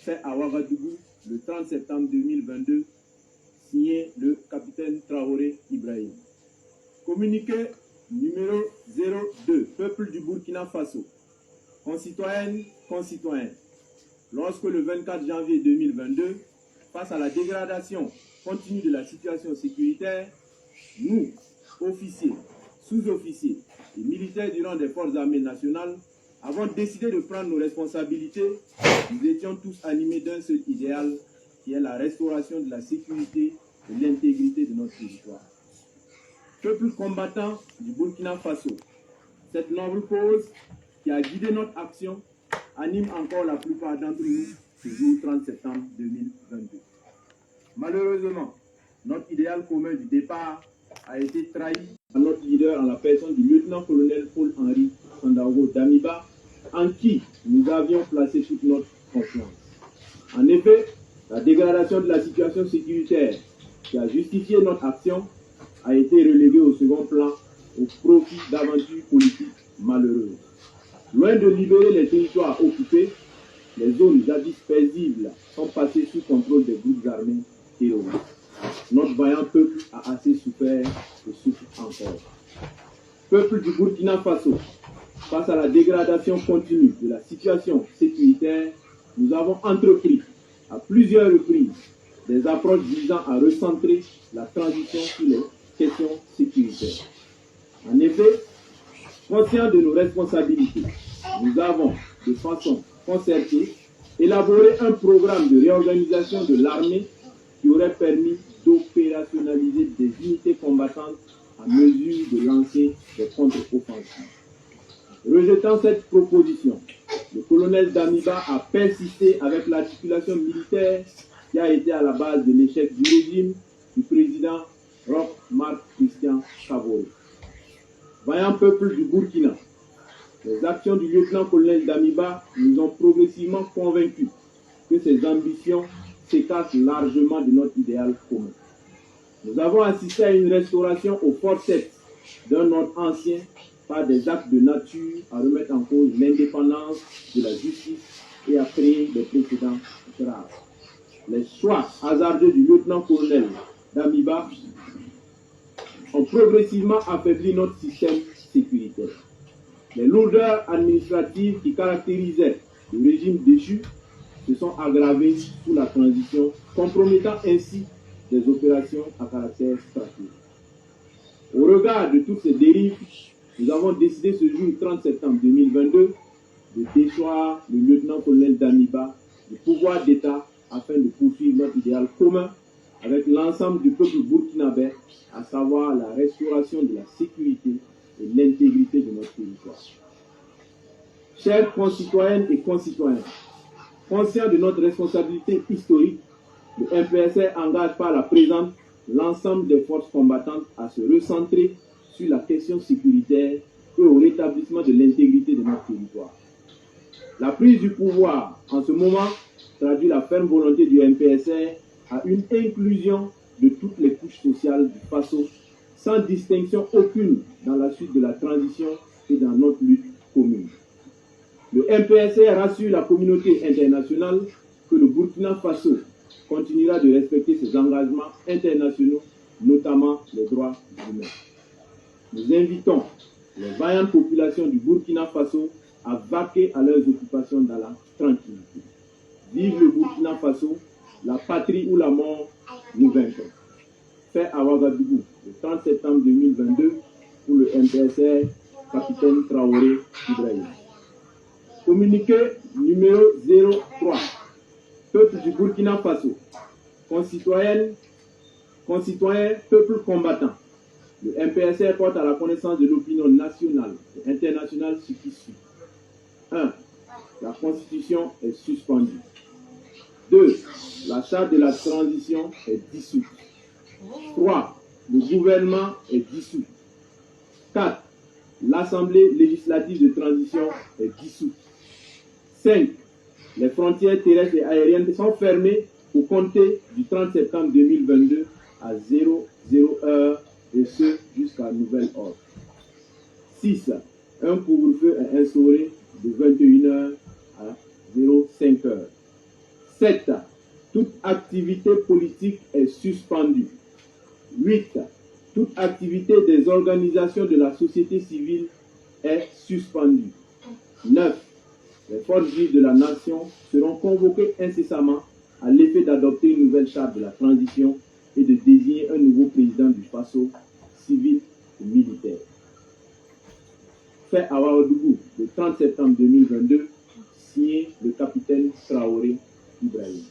fait à Ouagadougou le 30 septembre 2022, signé le capitaine Traoré Ibrahim. Communiqué numéro 02, peuple du Burkina Faso. Concitoyennes, concitoyens, lorsque le 24 janvier 2022, face à la dégradation continue de la situation sécuritaire, nous, officiers, sous-officiers et militaires du rang des forces armées nationales, avons décidé de prendre nos responsabilités. Nous étions tous animés d'un seul idéal, qui est la restauration de la sécurité et de l'intégrité de notre territoire. Peuple combattant du Burkina Faso, cette noble cause qui a guidé notre action anime encore la plupart d'entre nous ce jour 30 septembre 2022. Malheureusement, notre idéal commun du départ a été trahi par notre leader en la personne du lieutenant-colonel Paul-Henri Sandaogo Damiba, en qui nous avions placé toute notre confiance. En effet, la dégradation de la situation sécuritaire qui a justifié notre action a été reléguée au second plan au profit d'aventures politiques malheureuses. Loin de libérer les territoires occupés, les zones jadis paisibles sont passées sous contrôle des groupes armés terroristes. Notre vaillant peuple a assez souffert et souffre encore. Peuple du Burkina Faso, face à la dégradation continue de la situation sécuritaire, nous avons entrepris à plusieurs reprises des approches visant à recentrer la transition sur les questions sécuritaires. En effet, conscients de nos responsabilités, nous avons, de façon concertée, élaboré un programme de réorganisation de l'armée qui aurait permis d'opérationnaliser des unités combattantes à mesure de lancer des contre-offensives. Rejetant cette proposition, le colonel Damiba a persisté avec l'articulation militaire qui a été à la base de l'échec du régime du président Roch Marc Christian Kaboré. Vaillant peuple du Burkina, les actions du lieutenant-colonel Damiba nous ont progressivement convaincus que ses ambitions s'écartent largement de notre idéal commun. Nous avons assisté à une restauration au forceps d'un ordre ancien par des actes de nature à remettre en cause l'indépendance de la justice et à créer des précédents graves. Les choix hasardeux du lieutenant-colonel Damiba ont progressivement affaibli notre système sécuritaire. Les lourdeurs administratives qui caractérisaient le régime déchu se sont aggravées sous la transition, compromettant ainsi des opérations à caractère stratégique. Au regard de toutes ces dérives, nous avons décidé ce jour 30 septembre 2022 de déchoir le lieutenant-colonel Damiba du pouvoir d'État afin de poursuivre notre idéal commun avec l'ensemble du peuple burkinabé, à savoir la restauration de la sécurité et l'intégrité de notre territoire. Chers concitoyennes et concitoyens, conscients de notre responsabilité historique, le MPSR engage par la présente l'ensemble des forces combattantes à se recentrer sur la question sécuritaire et au rétablissement de l'intégrité de notre territoire. La prise du pouvoir en ce moment traduit la ferme volonté du MPSR à une inclusion de toutes les couches sociales du Faso, sans distinction aucune dans la suite de la transition et dans notre lutte commune. Le MPSR rassure la communauté internationale que le Burkina Faso continuera de respecter ses engagements internationaux, notamment les droits humains. Nous invitons les vaillantes populations du Burkina Faso à vaquer à leurs occupations dans la tranquillité. Vive le Burkina Faso, la patrie ou la mort, nous vaincrons. Fait à Ouagadougou, le 30 septembre 2022, pour le MPSR, capitaine Traoré Ibrahim. Communiqué numéro 03. Peuple du Burkina Faso, concitoyennes, concitoyens, peuple combattant. Le MPSR porte à la connaissance de l'opinion nationale et internationale ce qui suit. 1. La Constitution est suspendue. 2. La charte de la transition est dissoute. 3. Le gouvernement est dissous. 4. L'Assemblée législative de transition est dissoute. 5. Les frontières terrestres et aériennes sont fermées au compter du 30 septembre 2022 à 00 h et ce jusqu'à nouvel ordre. 6. Un couvre-feu est instauré de 21 h à 05 h. 7. Toute activité politique est suspendue. 8. Toute activité des organisations de la société civile est suspendue. 9. Les forces vives de la nation seront convoquées incessamment à l'effet d'adopter une nouvelle charte de la transition et de désigner un nouveau président du Faso, civil et militaire. Fait à Ouagadougou le 30 septembre 2022, signé le capitaine Traoré Ibrahim.